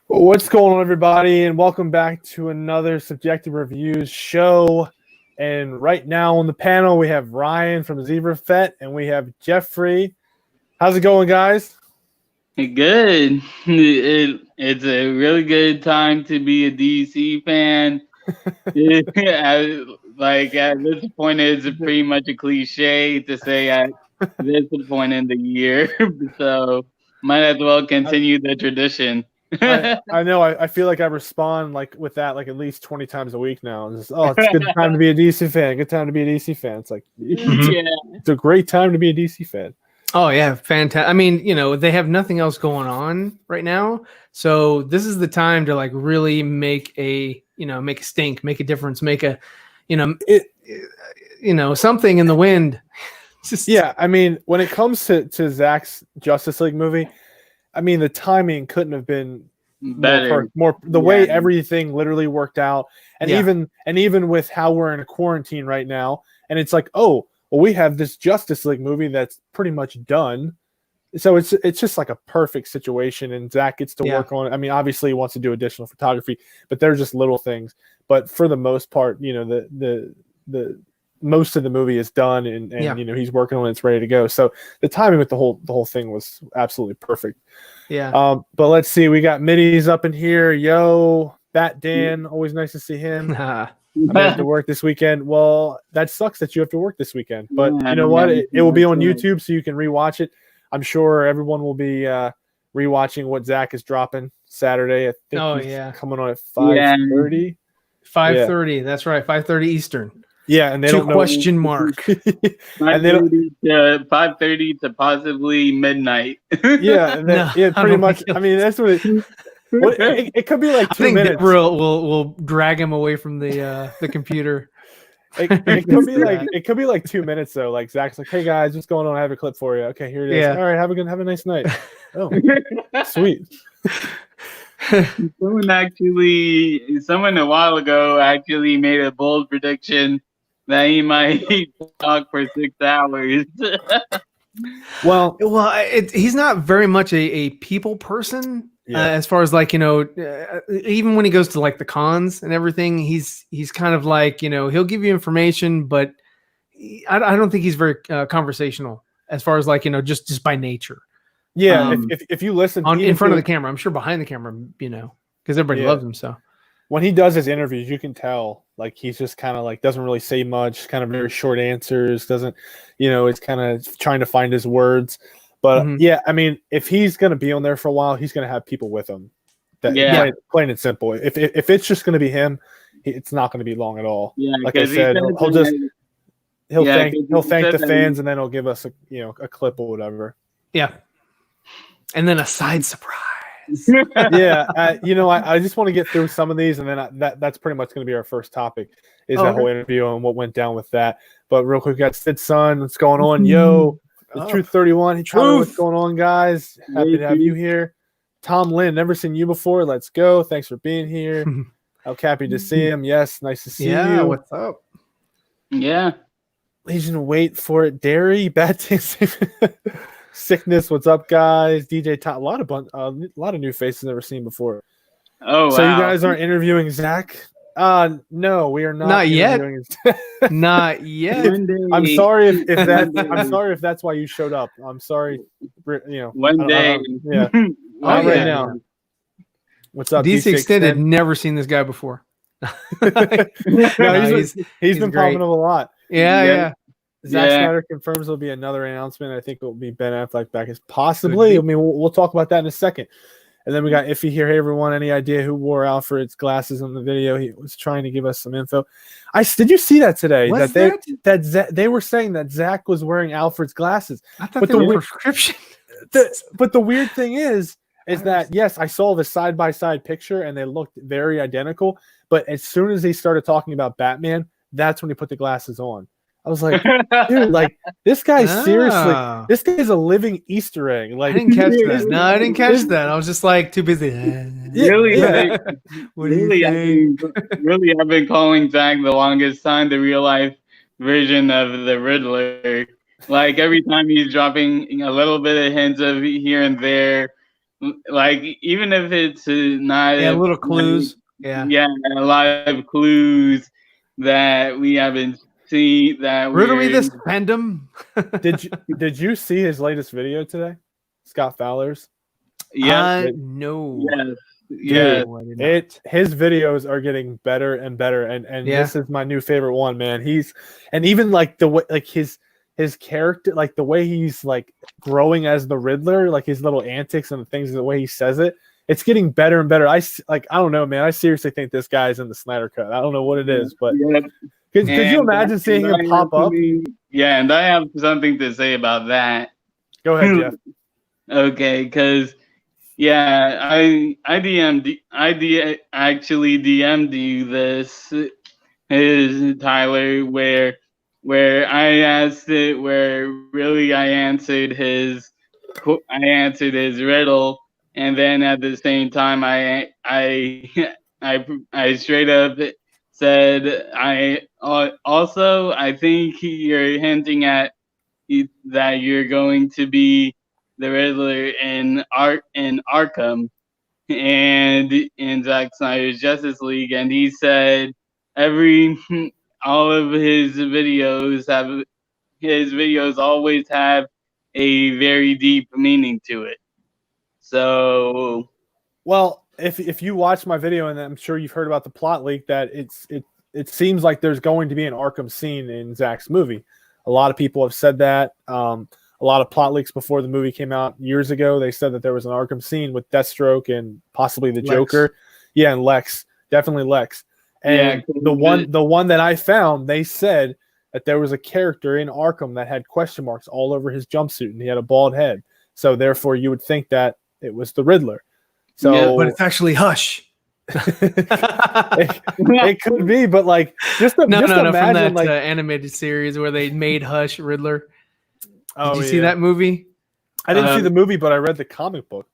What's going on, everybody, and welcome back to another Subjective Reviews show. And right now on the panel, we have Ryan from Zebrafet, and we have Jeffrey. How's it going, guys? Good. It's a really good time to be a DC fan. At this point, it's pretty much a cliche to say at this point in the year. So might as well continue the tradition. I know. I feel like I respond with that at least 20 times a week now. It's just, it's a good time to be a DC fan. Good time to be a DC fan. It's it's a great time to be a DC fan. Oh yeah, fantastic. I mean, they have nothing else going on right now, so this is the time to really make a stink, make a difference, make a something in the wind. I mean, when it comes to Zack's Justice League movie, I mean, the timing couldn't have been better. Way everything literally worked out, and even with how we're in a quarantine right now, and it's well, we have this Justice League movie that's pretty much done. So it's just like a perfect situation, and Zack gets to work on it. I mean, obviously he wants to do additional photography, but they're just little things. But for the most part, the most of the movie is done, and he's working on it, it's ready to go. So the timing with the whole thing was absolutely perfect. Yeah. But let's see, we got Middy's up in here. Yo, Bat Dan, always nice to see him. I have to work this weekend. Well, that sucks that you have to work this weekend. But you know what? It will be on YouTube, so you can rewatch it. I'm sure everyone will be rewatching what Zack is dropping Saturday. I think he's coming on at 5:30. 5:30. That's right. 5:30 Eastern. Yeah, and they don't know. Question mark. 5:30 to possibly midnight. Yeah, and pretty much. I mean, that's what it could be like 2 minutes. We'll drag him away from the computer. It could be like 2 minutes though. Like Zack's like, "Hey guys, what's going on? I have a clip for you." Okay, here it is. All right, have a nice night. Oh, sweet. Someone a while ago actually made a bold prediction that he might talk for 6 hours. Well, he's not very much a people person. As far as even when he goes to the cons and everything, he's kind of he'll give you information, but I don't think he's very conversational as far as just by nature. Yeah, if you listen in front of the camera, I'm sure behind the camera, because everybody loves him. So when he does his interviews, you can tell he's just kind of doesn't really say much, kind of very short answers, doesn't it's kind of trying to find his words. But I mean, if he's going to be on there for a while, he's going to have people with him. Plain and simple. If it's just going to be him, it's not going to be long at all. Yeah, like I said, he'll thank the fans, and then he'll give us a clip or whatever. Yeah, and then a side surprise. I just want to get through some of these, and then that's pretty much going to be our first topic is that whole interview and what went down with that. But real quick, we got Sid's son. What's going on, yo? The Truth 31. What's going on, guys? Happy to have you here. Tom Lynn, never seen you before. Let's go. Thanks for being here. How happy to see him. Yes, nice to see you. Yeah, what's up? Yeah. Legion, wait for it. Dairy, bad sickness. What's up, guys? DJ Tom, a lot of new faces never seen before. Oh, so you guys aren't interviewing Zack? No, we are not. Not yet. Not yet. I'm sorry if that's why you showed up. I'm sorry. One day. Right now. What's up? DC Extended? Never seen this guy before. He's been popping up a lot. Yeah. Zack Snyder confirms there'll be another announcement. I think it will be Ben Affleck back as possibly. I mean, we'll talk about that in a second. And then we got Iffy here. Hey, everyone, any idea who wore Alfred's glasses in the video? He was trying to give us some info. Did you see that today? They were saying that Zack was wearing Alfred's glasses. I thought they were prescription. But the weird thing is that, yes, I saw the side-by-side picture, and they looked very identical. But as soon as he started talking about Batman, that's when he put the glasses on. I was like, dude, this guy seriously, this guy's a living Easter egg. I didn't catch that. No, I didn't catch that. I was just too busy. Really, I've been calling Zack the longest time the real life version of the Riddler. Like every time he's dropping a little bit of hints of here and there, like even if it's not little clues. Yeah, a lot of clues that we haven't seen. That riddle me this, fandom. Did you see his latest video today, Scott Fowler's? Yeah. No. Yeah. His videos are getting better and better, and this is my new favorite one, man. And even like the way, like his character, like the way he's like growing as the Riddler, like his little antics and the things, the way he says it, it's getting better and better. I don't know, man. I seriously think this guy's in the Snyder Cut. I don't know what it is, but could you imagine seeing him pop up? Yeah, and I have something to say about that. Go ahead, Jeff. Okay, because I actually DM'd you this, Tyler, where I answered his riddle, and then at the same time I straight up said I think you're hinting at that you're going to be the Riddler in Arkham and in Zack Snyder's Justice League, and he said all of his videos always have a very deep meaning to it. So, well, if you watch my video, and I'm sure you've heard about the plot leak, that it seems like there's going to be an Arkham scene in Zack's movie. A lot of people have said that. A lot of plot leaks before the movie came out years ago, they said that there was an Arkham scene with Deathstroke and possibly the Joker. Yeah, and Lex. Definitely Lex. And the one that I found, they said that there was a character in Arkham that had question marks all over his jumpsuit, and he had a bald head. So therefore, you would think that it was the Riddler. So, but it's actually Hush. it could be, but like just imagine from that like animated series where they made Hush Riddler. Did you see yeah. that movie? I didn't see the movie, but I read the comic book.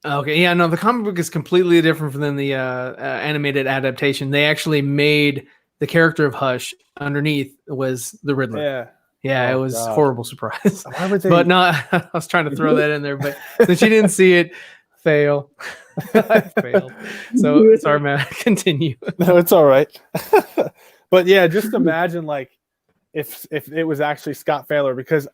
Okay, yeah, no, the comic book is completely different than the animated adaptation. They actually made the character of Hush underneath was the Riddler. Yeah, it was a horrible surprise. Why would they... But no, I was trying to throw that in there, but since you didn't see it, fail. I failed. So sorry, man. Continue. No, it's all right. But yeah, just imagine like if it was actually Scott Fowler, because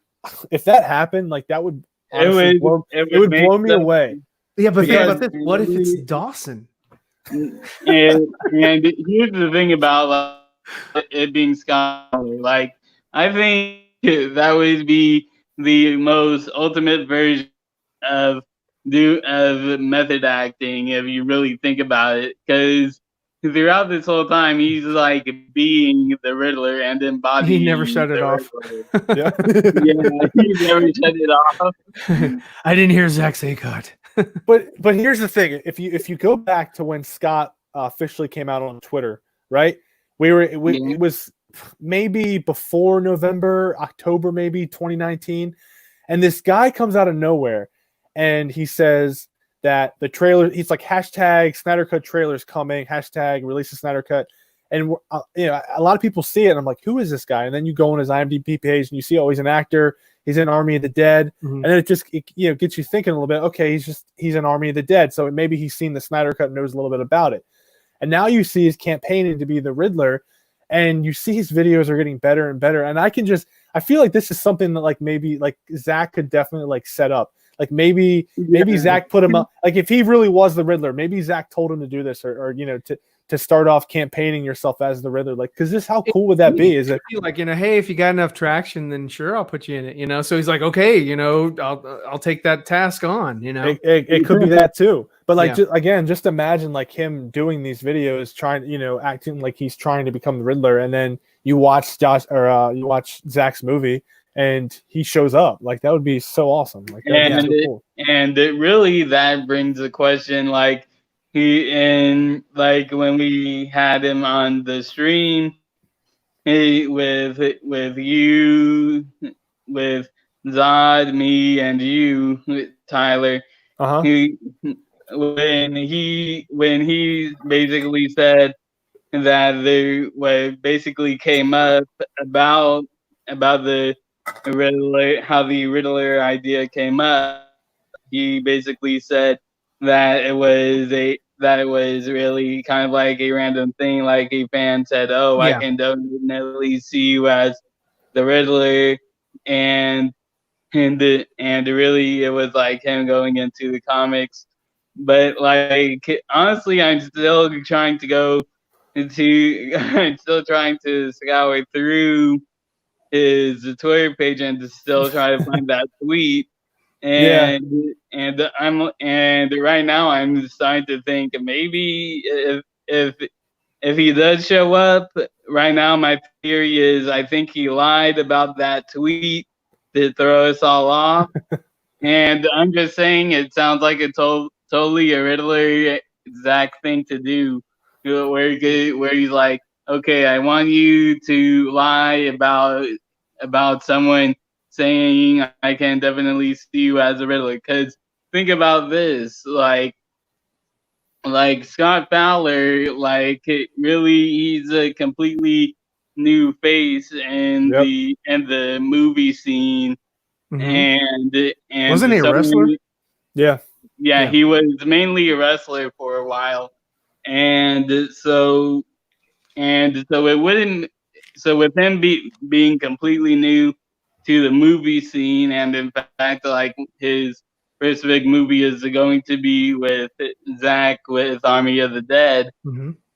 if that happened, like that would it would blow me away. Yeah, but think about this. What if it's Dawson? And here's the thing about it being Scott Fowler. Like, I think that would be the most ultimate version of method acting if you really think about it, because throughout this whole time he's like being the Riddler and embodying. He never shut it off. Yeah, he never shut it off. I didn't hear Zack say cut. But here's the thing: if you go back to when Scott officially came out on Twitter, right? It was maybe before October, maybe 2019, and this guy comes out of nowhere and he says that the trailer, he's like hashtag Snyder Cut trailer's coming, hashtag release the Snyder Cut. And a lot of people see it and I'm like, who is this guy? And then you go on his IMDb page and you see, oh, he's an actor, he's in Army of the Dead. And then it gets you thinking a little bit, okay, he's in Army of the Dead, so maybe he's seen the Snyder Cut and knows a little bit about it. And now you see his campaigning to be the Riddler, and you see his videos are getting better and better. And I feel like this is something that like maybe like Zack could definitely like set up. Like maybe Zack put him up. Like if he really was the Riddler, maybe Zack told him to do this, or to start off campaigning yourself as the Riddler. Like, because how cool would that be? Is it like, hey, if you got enough traction, then sure, I'll put you in it. So he's like, okay, I'll take that task on. It could be that too. But like, just imagine like him doing these videos, trying, acting like he's trying to become the Riddler, and then you watch Zack's movie and he shows up. Like that would be so awesome. Like, cool. And it really that brings the question, like when we had him on the stream, with you, with Zod, me, and you, Tyler. When he basically said that there what basically came up about the Riddler, how the Riddler idea came up. He basically said that it was really kind of like a random thing, like a fan said, "Oh, I can definitely see you as the Riddler," and really it was like him going into the comics. But like honestly, I'm still trying to go into I'm still trying to scour through his Twitter page and to still try to find that tweet. And and right now I'm starting to think maybe if he does show up right now, my theory is I think he lied about that tweet to throw us all off. And I'm just saying it sounds like a totally a Riddler Zack thing to do, where he's like, okay, I want you to lie about someone saying I can definitely see you as a Riddler. Because think about this, like Scott Fowler, like really, he's a completely new face in the movie scene. And wasn't he a wrestler? Yeah, he was mainly a wrestler for a while, and so it wouldn't. So with him being completely new to the movie scene, and in fact, like his first big movie is going to be with Zack with Army of the Dead.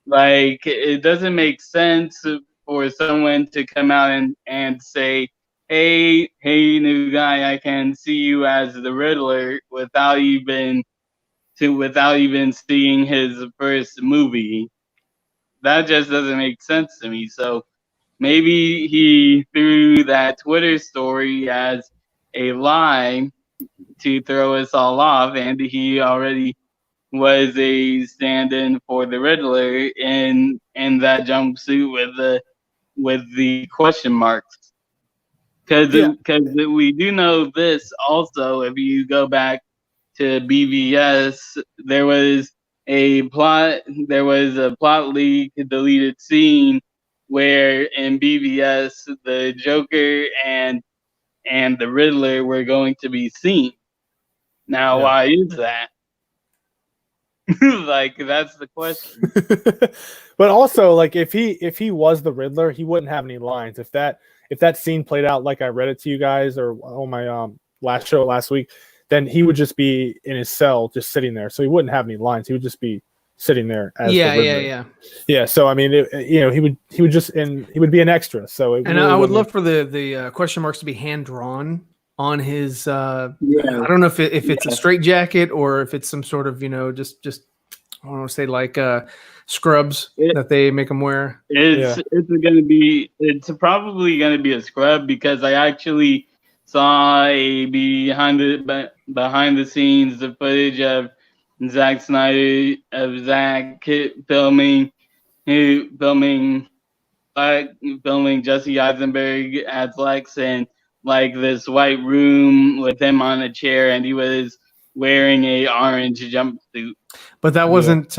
Like it doesn't make sense for someone to come out and say, hey, new guy, I can see you as the Riddler without even seeing his first movie. That just doesn't make sense to me. So maybe he threw that Twitter story as a lie to throw us all off, and he already was a stand-in for the Riddler in that jumpsuit with the question marks. Because we do know this also. If you go back to BVS, there was a plot leak deleted scene where in BVS the Joker and the Riddler were going to be seen. Now, why is that? Like that's the question. But also, like if he was the Riddler, he wouldn't have any lines. If that scene played out like I read it to you guys or on my last show last week, then he would just be in his cell just sitting there. So he wouldn't have any lines. He would just be sitting there as the Riddler. Yeah. So I mean, he would be an extra. So I would love for the question marks to be hand drawn on his. I don't know if it's a straight jacket or if it's some sort of just I don't want to say like scrubs that they make them wear. It's probably gonna be a scrub because I actually saw a behind the scenes the footage of Zack Snyder filming Jesse Eisenberg as Lex in like this white room with him on a chair, and he was wearing a orange jumpsuit. But that wasn't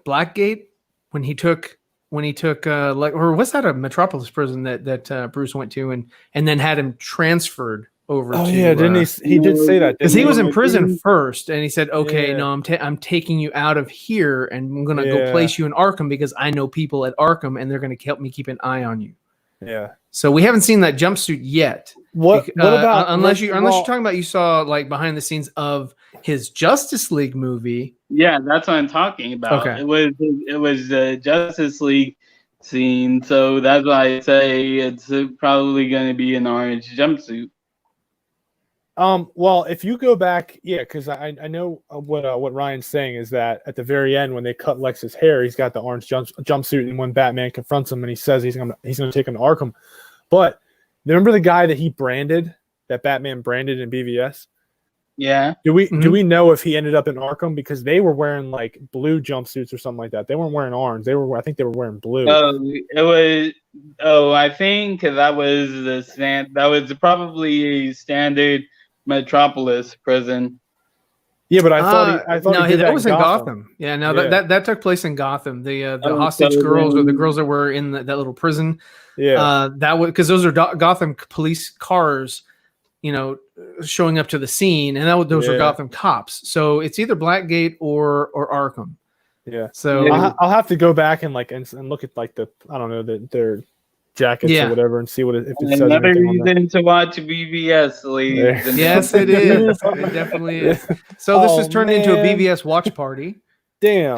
Blackgate when he took or was that a Metropolis prison that Bruce went to and then had him transferred over to. Didn't he did say that because he was in prison first and he said, okay, no, I'm taking you out of here and I'm gonna go place you in Arkham because I know people at Arkham and they're gonna help me keep an eye on you. So we haven't seen that jumpsuit yet. What about unless you're talking about you saw like behind the scenes of his Justice League movie? Yeah, that's what I'm talking about. Okay. It was the Justice League scene, so that's why I say it's probably going to be an orange jumpsuit. Well, if you go back, because I know what Ryan's saying is that at the very end when they cut Lex's hair, he's got the orange jumpsuit, and when Batman confronts him and he says he's gonna take him to Arkham, but remember the guy that Batman branded in BVS? Yeah. Do we know if he ended up in Arkham because they were wearing like blue jumpsuits or something like that? They weren't wearing orange. I think they were wearing blue. I think that was probably a standard Metropolis prison. Yeah, but I thought no, he did that was in Gotham. Gotham. Yeah, no, that took place in Gotham. The hostage girls, or the girls that were in that little prison. Yeah, that was because those are Gotham police cars, showing up to the scene, and those are Gotham cops. So it's either Blackgate or Arkham. Yeah. So I'll have to go back and look at like their jackets or whatever and see if it says another anything on reason to watch BVS, ladies. Yes, it is. It definitely is. So this has turned into a BVS watch party. Damn.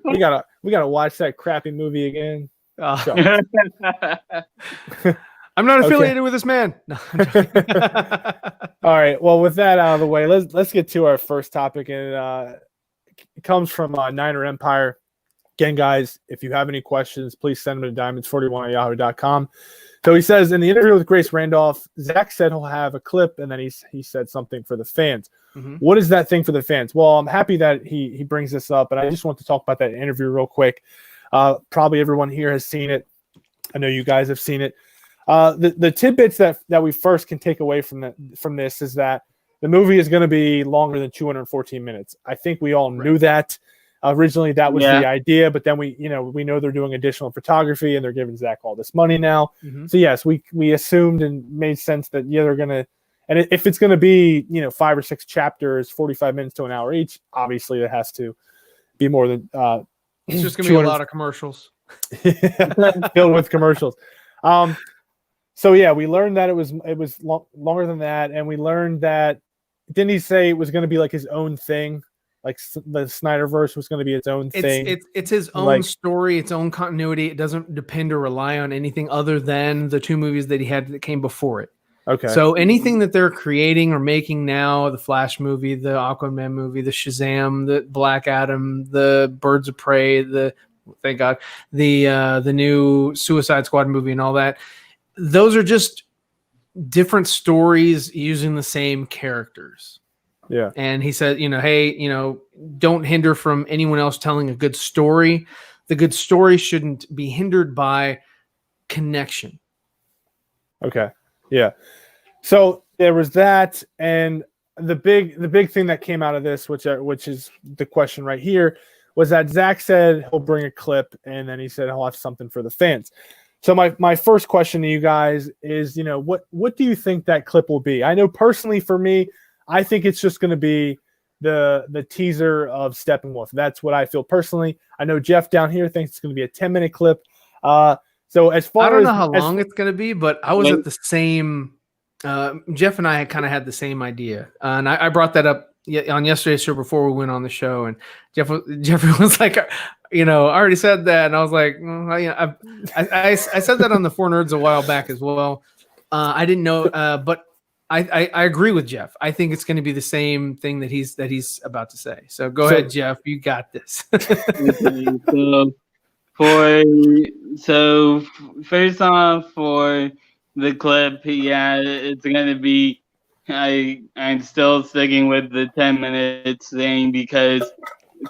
we gotta watch that crappy movie again. I'm not affiliated with this man. No, all right. Well, with that out of the way, let's get to our first topic, and it comes from Niner Empire. Again, guys, if you have any questions, please send them to diamonds41@yahoo.com. So he says, in the interview with Grace Randolph, Zack said he'll have a clip, and then he said something for the fans. Mm-hmm. What is that thing for the fans? Well, I'm happy that he brings this up, and I just want to talk about that interview real quick. Probably everyone here has seen it. I know you guys have seen it. The tidbits that we first can take away from this is that the movie is going to be longer than 214 minutes. I think we all knew that. Originally, that was the idea, but then we know they're doing additional photography and they're giving Zack all this money now. Mm-hmm. So yes, we assumed and made sense that they're gonna, and if it's gonna be 5 or 6 chapters, 45 minutes to an hour each, obviously it has to be more than. It's just gonna be a lot of commercials, filled with commercials. So yeah, we learned that it was longer than that, and we learned that, didn't he say it was going to be like his own thing? Like the Snyderverse was going to be its own thing. It's his own story, its own continuity. It doesn't depend or rely on anything other than the 2 movies that he had that came before it. Okay. So anything that they're creating or making now, the Flash movie, the Aquaman movie, the Shazam, the Black Adam, the Birds of Prey, thank God, the new Suicide Squad movie and all that, those are just different stories using the same characters. Yeah. And he said, hey, don't hinder from anyone else telling a good story. The good story shouldn't be hindered by connection. Okay. Yeah. So there was that, and the big thing that came out of this, which is the question right here, was that Zack said he'll bring a clip, and then he said he'll have something for the fans. So my first question to you guys is, what do you think that clip will be? I know personally for me, I think it's just going to be the teaser of Steppenwolf. That's what I feel personally. I know Jeff down here thinks it's going to be a 10-minute clip. So as far as I don't know how long it's going to be, but I was at the same. Jeff and I had kind of had the same idea, and I brought that up on yesterday's show before we went on the show, and Jeffrey was like, I already said that, and I was like, I said that on the Four Nerds a while back as well. I didn't know, but I agree with Jeff. I think it's going to be the same thing that he's about to say. So go ahead, Jeff. You got this. So first off, for the clip, it's going to be. I'm still sticking with the 10 minutes thing because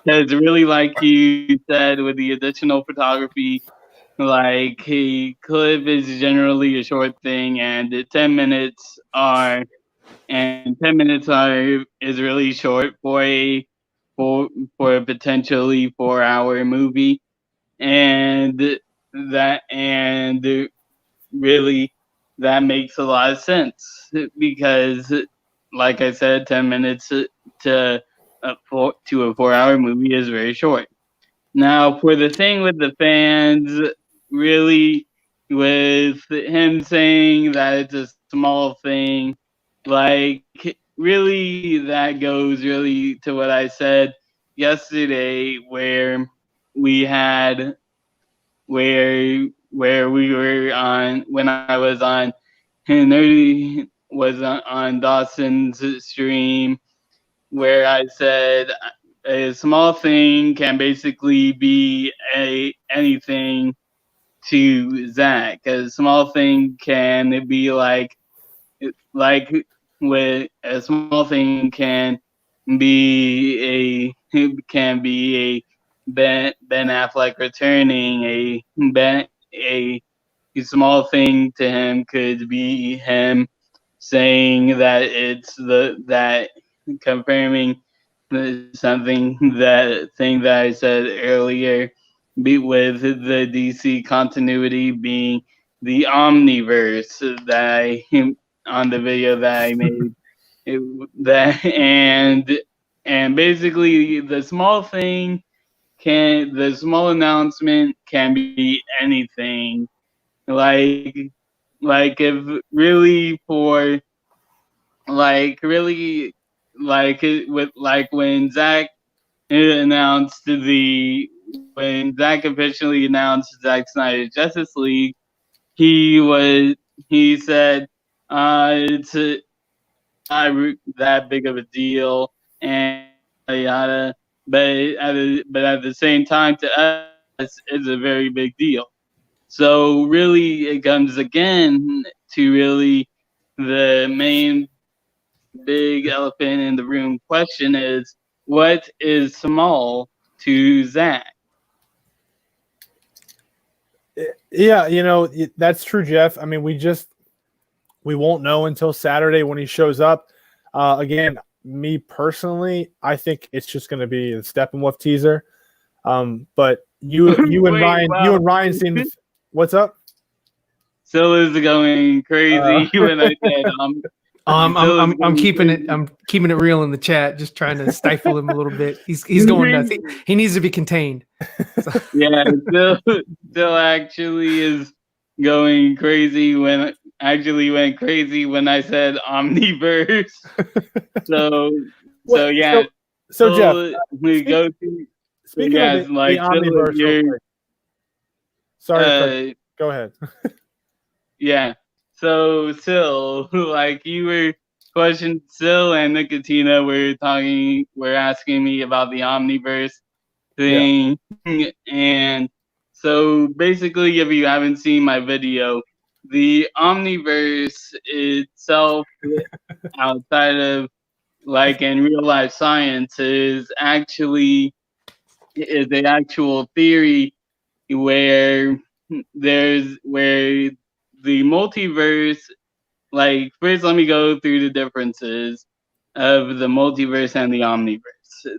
really, like you said, with the additional photography, like a clip is generally a short thing, and 10 minutes is really short for a potentially 4-hour movie, and really that makes a lot of sense because, like I said, 10 minutes to a 4-hour movie is very short. Now, for the thing with the fans, really, with him saying that it's a small thing, like, really, that goes really to what I said yesterday, where we were on, when I was on, Nerdy was on Dawson's stream, where I said a small thing can basically be anything to Zack. A small thing can be like with a small thing can be a Ben Affleck returning. A small thing to him could be him saying that confirming something that I said earlier, with the DC continuity being the Omniverse that on the video that I made. And basically the small announcement can be anything, like if really for when Zack officially announced Zack Snyder Justice League, he said it's not that big of a deal and yada, but at the same time, to us it's a very big deal. So really it comes again to really the main big elephant in the room question is, what is small to Zack? Yeah, that's true, Jeff. I mean, we won't know until Saturday when he shows up. Again, me personally, I think it's just going to be a Steppenwolf teaser. But you and Ryan seem to. What's up? Still is going crazy when I said I'm keeping it real in the chat, just trying to stifle him a little bit. He's going nuts. He needs to be contained. So. Yeah, still actually is going crazy when actually went crazy when I said Omniverse. So yeah. So Jeff, we go to speaking of the Omniverse. Sorry, go ahead. Yeah. So Sil, you were questioning, Sil and Nicotina were asking me about the Omniverse thing. Yeah. And so basically, if you haven't seen my video, the Omniverse itself, outside of in real life science, is the actual theory where the multiverse, first let me go through the differences of the multiverse and the Omniverse.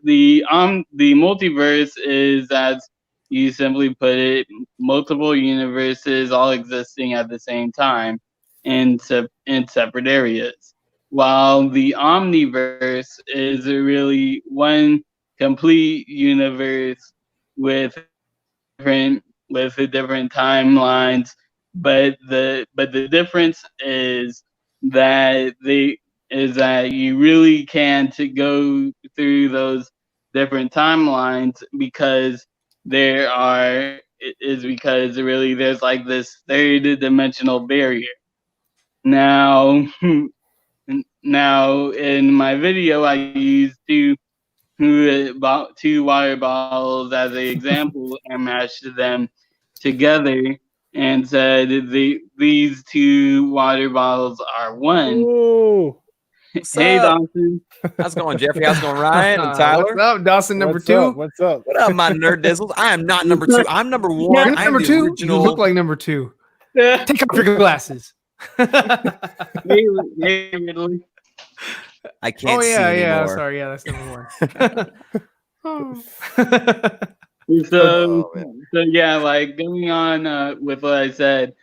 The multiverse is, as you simply put it, multiple universes all existing at the same time in separate areas. While the Omniverse is really one complete universe with different timelines, but the difference is that you really can't go through those different timelines because there's this third dimensional barrier. Now in my video, I used two water bottles as an example and mashed them together and said these two water bottles are one. Ooh. Hey, Dawson. How's it going, Jeffrey? How's it going, Ryan and Tyler? What's up, Dawson? Number two. What's up? What up, my nerd dizzles? I am not number two. I'm number one. You're number two. Original... You look like number two. Take off your glasses. Hey, Riddler. I can't see anymore. Yeah. Sorry, that's number one. So yeah, going on with what I said,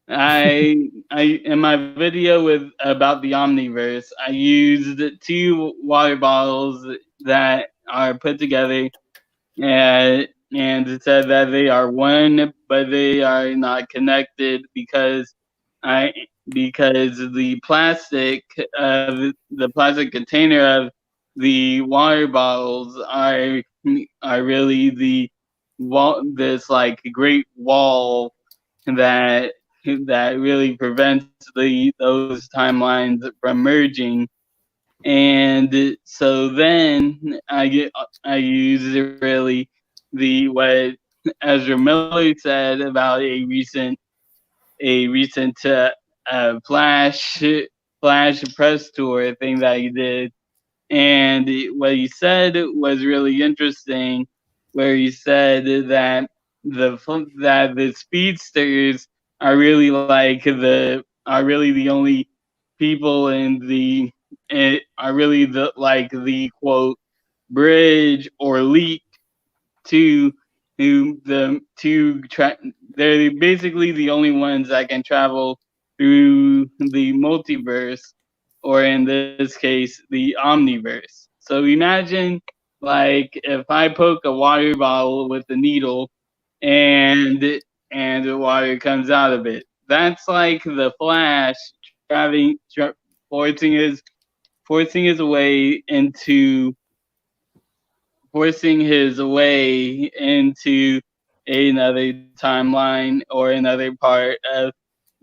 I in my video about the Omniverse, I used two water bottles that are put together and it said that they are one, but they are not connected because the plastic container of the water bottles are really the wall, this great wall that really prevents those timelines from merging. And so then I use really what Ezra Miller said about a recent Flash press tour thing that he did, and what he said was really interesting, where he said that the speedsters are really the only people in are really the quote bridge or leak to the they're basically the only ones that can travel through the multiverse, or in this case the omniverse. So imagine like if I poke a water bottle with a needle and the water comes out of it. That's like the Flash forcing his way into another timeline or another part of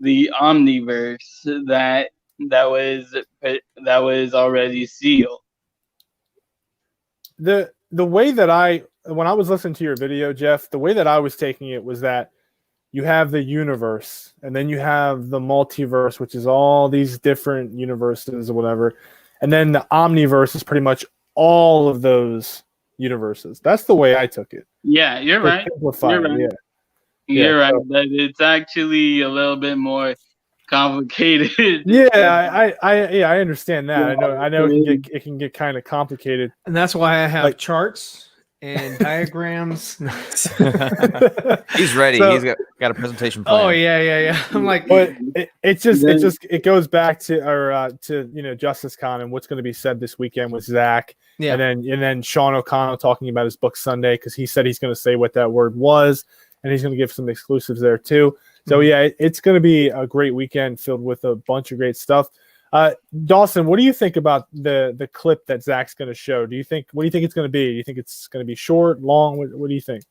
the omniverse that was already sealed. The way that when I was listening to your video, Jeff, the way that I was taking it was that you have the universe, and then you have the multiverse, which is all these different universes or whatever, and then the omniverse is pretty much all of those universes. That's the way I took it. Yeah, you're right. You're right. You're right. But it's actually a little bit more complicated. Yeah, I understand that. I know it can get kind of complicated, and that's why I have charts and diagrams. He's ready. So, he's got a presentation plan. Oh yeah. I'm like, but it goes back to Justice Con and what's going to be said this weekend with Zach. Yeah. And then Sean O'Connell talking about his book Sunday, because he said he's going to say what that word was, and he's going to give some exclusives there too. So yeah, it's going to be a great weekend filled with a bunch of great stuff. Dawson, what do you think about the clip that Zach's going to show? What do you think it's going to be? Do you think it's going to be short, long? What do you think?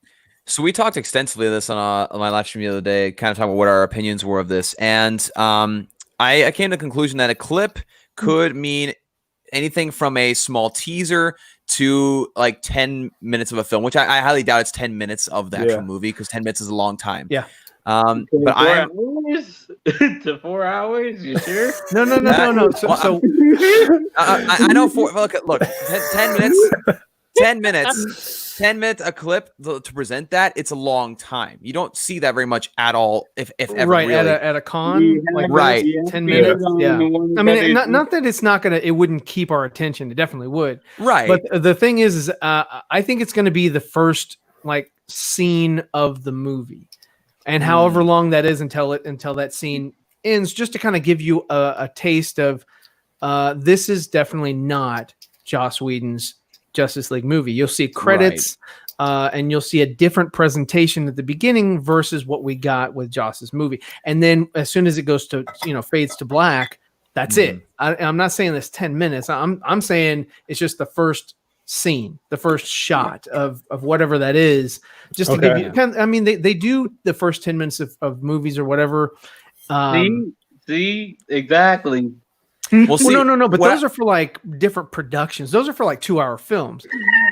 So we talked extensively of this on my live stream the other day, kind of talking about what our opinions were of this. And I came to the conclusion that a clip could mean anything from a small teaser to like 10 minutes of a film, which I highly doubt it's 10 minutes of the actual movie, because 10 minutes is a long time. Yeah. But I to 4 hours. You sure? No. So I know. Look, 10 minutes a clip to present that, it's a long time. You don't see that very much at all, if ever. Right, really. at a con, like right, 10 minutes. Yeah, I mean, not that it's not gonna, it wouldn't keep our attention. It definitely would. Right, but the thing is I think it's going to be the first like scene of the movie. And however long that is until that scene ends, just to kind of give you a taste of this is definitely not Joss Whedon's Justice League movie. You'll see credits, and you'll see a different presentation at the beginning versus what we got with Joss's movie. And then as soon as it goes to fades to black, that's it. I'm not saying this 10 minutes. I'm saying it's just the first scene, the first shot of whatever that is, just to give you I mean, they do the first 10 minutes of movies or whatever. See exactly. Well, no, but those are for like different productions. Those are for like 2-hour films.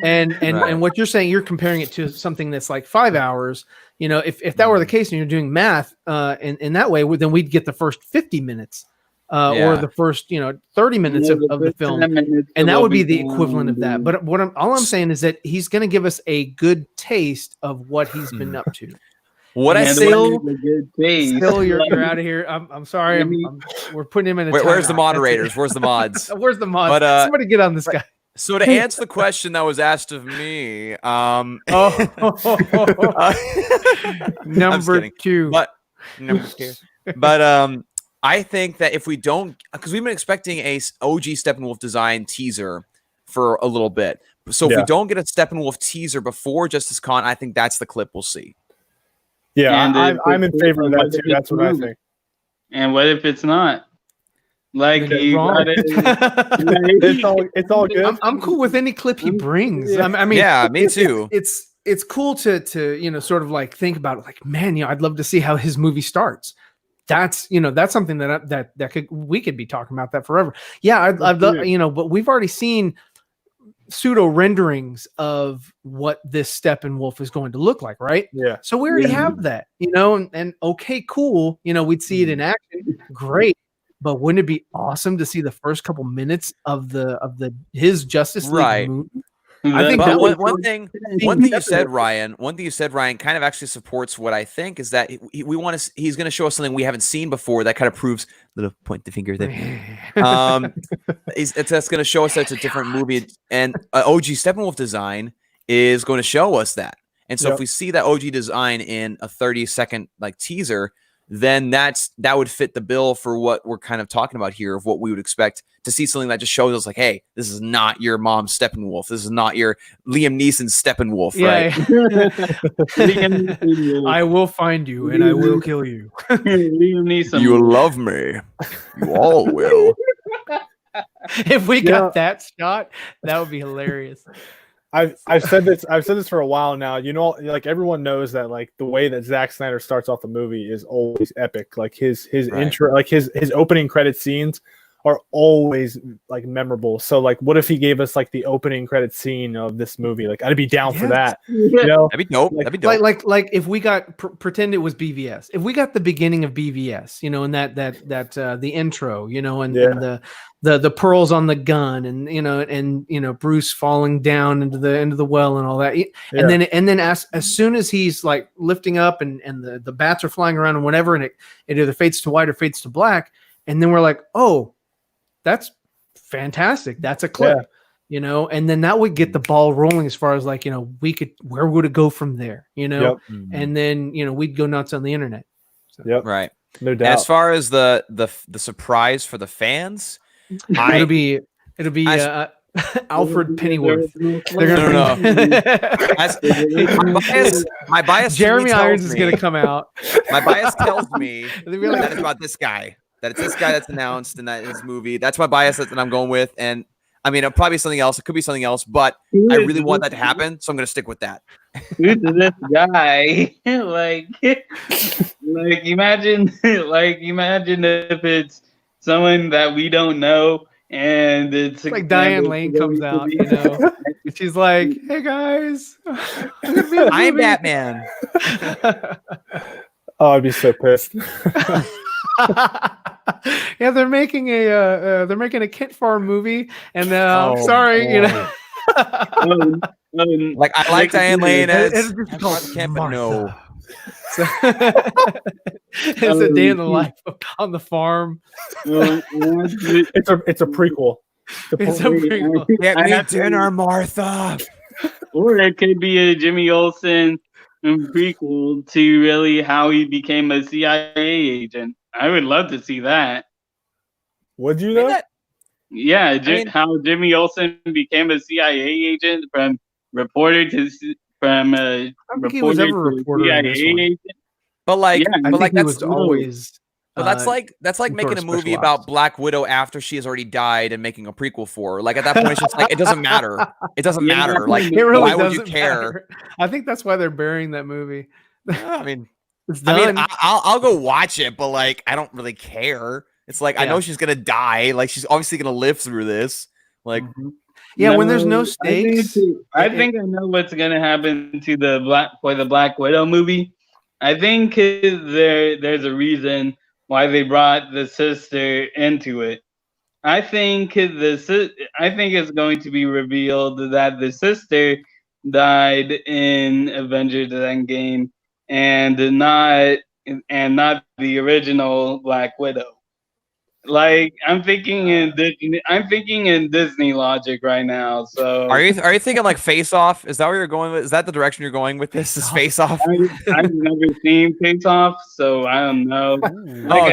And what you're saying, you're comparing it to something that's like 5 hours. If that were the case and you're doing math in that way, then we'd get the first 50 minutes. Or the first, 30 minutes of the film, and that would be the equivalent of that. But all I'm saying is that he's going to give us a good taste of what he's been up to. What I still, you're out of here. I'm sorry. We're putting him in a. Where's the moderators? Where's the mods? Where's the mods? But, somebody get on this guy. So to answer the question that was asked of me, number two. But I think that if we don't, because we've been expecting a OG Steppenwolf design teaser for a little bit. So if we don't get a Steppenwolf teaser before Justice Con, I think that's the clip we'll see. Yeah, I'm in favor of that too. That's what I think. And what if it's not? Like it's all good. I'm cool with any clip he brings. Yeah. I mean, yeah, me too. It's cool to sort of like think about it. Like, man, I'd love to see how his movie starts. That's that's something that we could be talking about that forever. Yeah, I'd love, but we've already seen pseudo renderings of what this Steppenwolf is going to look like, right? Yeah. So we already have that, and okay, cool. We'd see it in action, great. But wouldn't it be awesome to see the first couple minutes of his Justice League movie? I think but one thing you said, Ryan, kind of actually supports what I think is that he's going to show us something we haven't seen before that kind of proves, little point the finger there. That's going to show us that it's a different movie, and OG Steppenwolf design is going to show us that. And so if we see that OG design in a 30-second like teaser, then that would fit the bill for what we're kind of talking about here of what we would expect to see, something that just shows us like, hey, this is not your mom's Steppenwolf. This is not your Liam Neeson's Steppenwolf, right? I will find you and I will kill you. Liam Neeson. You love me. You all will. If we got that shot, that would be hilarious. I've said this for a while now. You know, like everyone knows that like the way that Zack Snyder starts off the movie is always epic. Like his intro, like his opening credit scenes are always like memorable. So like, what if he gave us like the opening credit scene of this movie? Like, I'd be down for that. You know, that'd be dope. That'd be dope. Like if we got pretend it was BVS. If we got the beginning of BVS, you know, and that the intro, you know, and the pearls on the gun, and you know Bruce falling down into the well and all that, and then as soon as he's like lifting up and the bats are flying around and whatever, and it either fades to white or fades to black, and then we're like, oh, that's fantastic, that's a clip, you know, and then that would get the ball rolling as far as like, you know, where would it go from there, you know, and then you know we'd go nuts on the internet. So. Right, no doubt. And as far as the surprise for the fans. It'll be Alfred Pennyworth. No. My bias. Jeremy Irons is going to come out. My bias tells me that it's about this guy. That it's this guy that's announced in his movie. That's my bias that I'm going with. And I mean, it'll probably be something else. It could be something else, but I really want that to happen, so I'm going to stick with that. Who's this guy? like imagine if it's someone that we don't know, and it's like Diane Lane comes out, you know, she's like, "Hey guys, I'm Batman." Oh, I'd be so pissed. Yeah, they're making a Kent Farm movie, and sorry, boy. You know. Like I like Diane Lane as Kent, but no. So, it's a day in the life on the farm. It's a prequel. It's a prequel. Get me dinner, Martha. Or it could be a Jimmy Olsen prequel to really how he became a CIA agent. I would love to see that. Would you know? Yeah, how Jimmy Olsen became a CIA agent from reporter to he was ever a reporter in this one. But like, that's always. But that's like making a movie about Black Widow after she has already died and making a prequel for her. Like at that point, it's just like it doesn't matter. It doesn't matter. Like it really why would you care? Matter. I think that's why they're burying that movie. I mean, I'll go watch it, but like I don't really care. It's like I know she's gonna die. Like she's obviously gonna live through this. Like. Yeah, when there's no stakes. I think I know what's gonna happen to the Black Widow movie. I think there's a reason why they brought the sister into it. I think it's going to be revealed that the sister died in Avengers Endgame and not the original Black Widow. Like I'm thinking in Disney logic right now. So are you thinking like Face Off? Is that where you're going with? Is that the direction you're going with this? Is Face Off? I've never seen Face Off, so I don't know.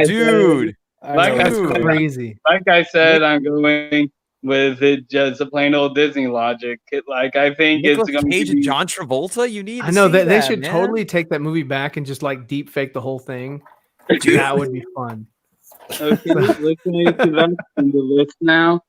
Dude, crazy. Like I said, I'm going with it just a plain old Disney logic. Like I think Nicolas it's going Cage to be and John Travolta. You need. I know that they should totally take that movie back and just like deep fake the whole thing. Dude. That would be fun. Okay, looking into that in the list now.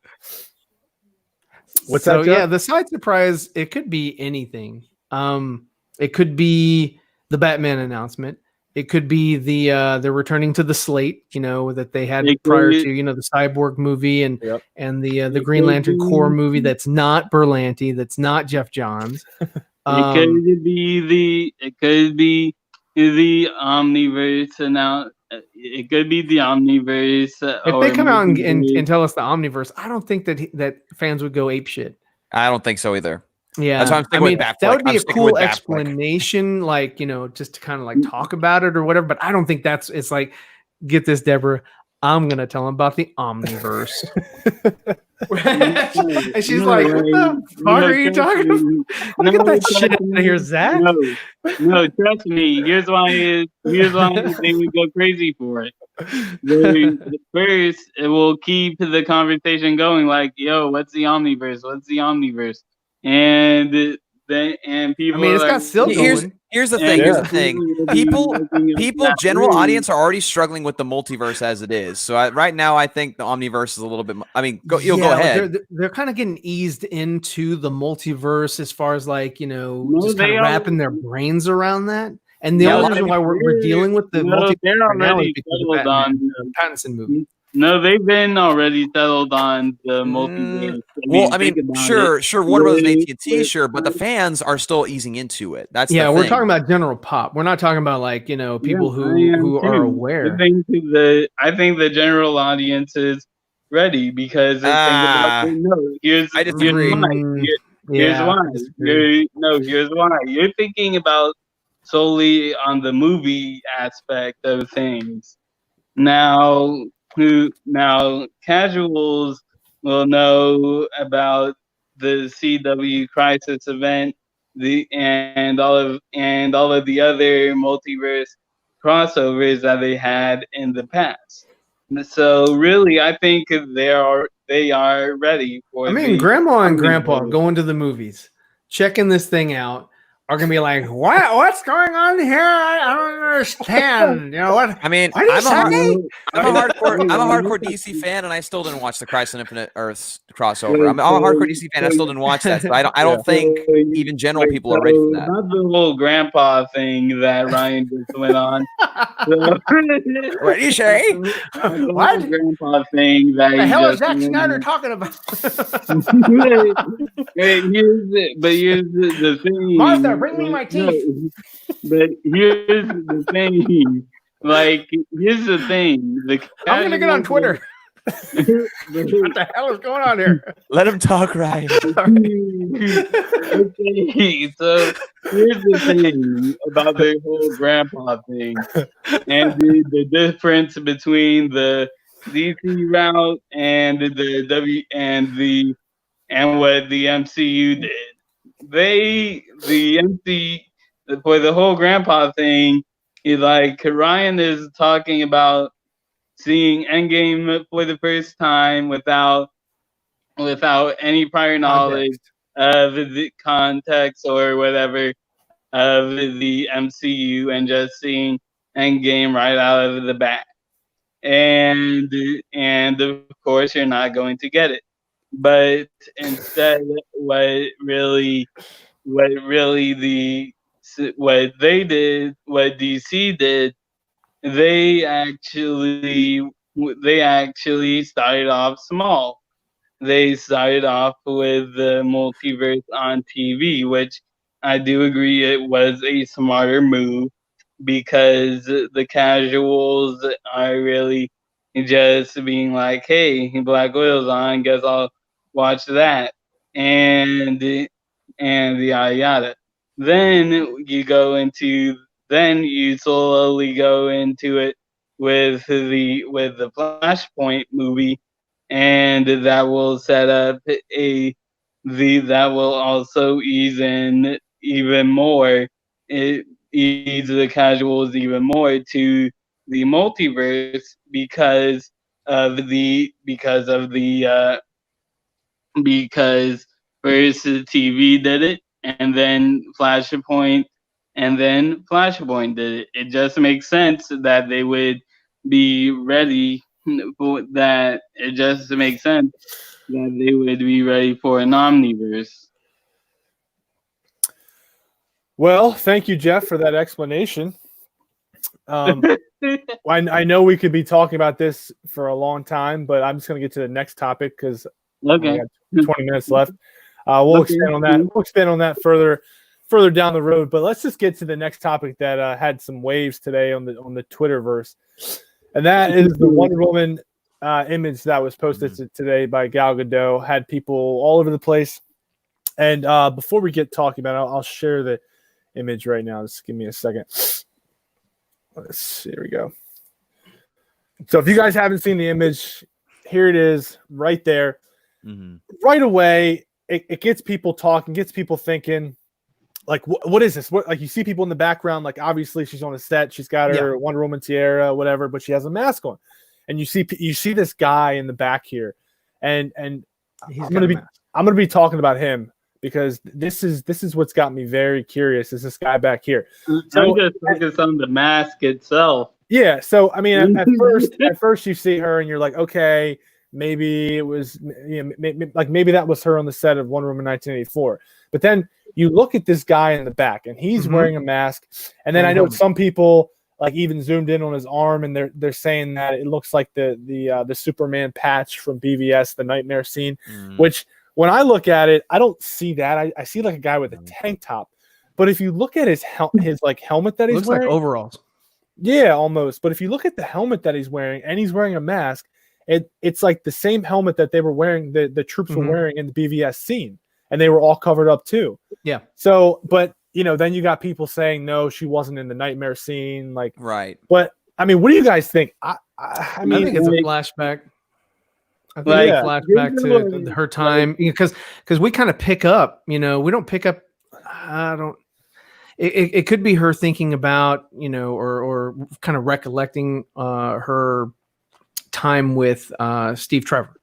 What's that? Yeah, the side surprise, it could be anything. It could be the Batman announcement. It could be they're returning to the slate, you know, that they had prior to, you know, the Cyborg movie and the Green Lantern Corps movie that's not Berlanti, that's not Jeff Johns. It could be the Omniverse now. It could be the Omniverse. If they come out and tell us the Omniverse, I don't think that fans would go ape shit. I don't think so either. Yeah, That's why I'm I sticking mean, with Batfleck. that would be I'm a sticking cool with Batfleck. explanation, like, just to kind of like talk about it or whatever. But I don't think it's like, get this, Deborah. I'm gonna tell him about the Omniverse. And she's like, "What the fuck are you talking about? Get that shit out of here, Zach." No, trust me. Here's why they would go crazy for it. First, it will keep the conversation going. Like, yo, what's the Omniverse? What's the Omniverse? And people. I mean, it's got still going. Here's the thing. Yeah. Here's the thing. People, general audience are already struggling with the multiverse as it is. So right now, I think the Omniverse is a little bit. I mean, go ahead. They're kind of getting eased into the multiverse as far as like just kind of wrapping their brains around that. And the only reason why we're dealing with the multiverse right now is because of the Pattinson movie. No, they've been already settled on the multiverse. Well, I mean, sure. Warner Bros. and AT&T, sure, but the fans are still easing into it. That's the thing. We're talking about general pop. We're not talking about like people who are aware. I think the general audience is ready because they think about here's why. Here's why. You're thinking about solely on the movie aspect of things. Now casuals will know about the CW Crisis event, and all of the other multiverse crossovers that they had in the past. So really, I think they are ready for. I mean, Grandma and Grandpa going to the movies, checking this thing out, are gonna be like, what's going on here? I don't understand. What? I mean, I'm a hardcore DC fan, and I still didn't watch the Crisis on Infinite Earths crossover. I'm a hardcore DC fan. I still didn't watch that. So I don't think even general people are ready for that. Not the whole grandpa thing that Ryan just went on. What do you say? What grandpa thing that the hell is Zack Snyder talking about? Here's the thing. Martha, bring me my teeth. But here's the thing. Here's the thing. I'm gonna get on Twitter. What the hell is going on here? Let him talk, Ryan. Okay, so here's the thing about the whole grandpa thing, and the difference between the DC route and and what the MCU did. For the whole grandpa thing, Ryan is talking about seeing Endgame for the first time without any prior knowledge of the context or whatever of the MCU, and just seeing Endgame right out of the bat. And of course, you're not going to get it. But instead, what DC did, they actually started off small. They started off with the multiverse on TV, which I do agree it was a smarter move, because the casuals are really just being like, hey, Black Widow's on, guess I'll watch that, and yada yada. Then you slowly go into it with the Flashpoint movie, and that will set up that will also ease in even more. It ease the casuals even more to the multiverse because first the TV did it, and then Flashpoint did it. It just makes sense that they would be ready for that. It just makes sense that they would be ready for an Omniverse. Well, thank you, Jeff, for that explanation. I know we could be talking about this for a long time, but I'm just going to get to the next topic because we got 20 minutes left. We'll expand on that. We'll expand on that further down the road. But let's just get to the next topic that had some waves today on the Twitterverse, and that is the Wonder Woman image that was posted today by Gal Gadot. Had people all over the place, And before we get talking about it, I'll share the image right now. Just give me a second. Let's see. Here we go. So if you guys haven't seen the image, here it is right there. Mm-hmm. Right away, it gets people talking, gets people thinking, like, what is this? What, like, you see people in the background, like, obviously she's on a set, she's got her Wonder Woman tiara, whatever, but she has a mask on. And you see this guy in the back here. And I'm gonna be talking about him, because this is what's got me very curious, is this guy back here. So just focus on the mask itself. Yeah, so I mean, at first you see her and you're like, okay, maybe it was, maybe that was her on the set of Wonder Woman 1984. But then you look at this guy in the back, and he's wearing a mask. And then I know some people like even zoomed in on his arm, and they're saying that it looks like the Superman patch from BVS, the Knightmare scene, which when I look at it, I don't see that. I see like a guy with a tank top. But if you look at his like helmet that he's wearing, looks like overalls. Yeah, almost. But if you look at the helmet that he's wearing, and he's wearing a mask, it's like the same helmet that they were wearing, the troops were wearing in the BVS scene, and they were all covered up too. Yeah. So, but then you got people saying no, she wasn't in the Knightmare scene, like right. But I mean, what do you guys think? I mean, I think it's a flashback. I think it's a flashback to her time, because we kind of pick up. We don't pick up. It could be her thinking about, or kind of recollecting her time with Steve Trevor,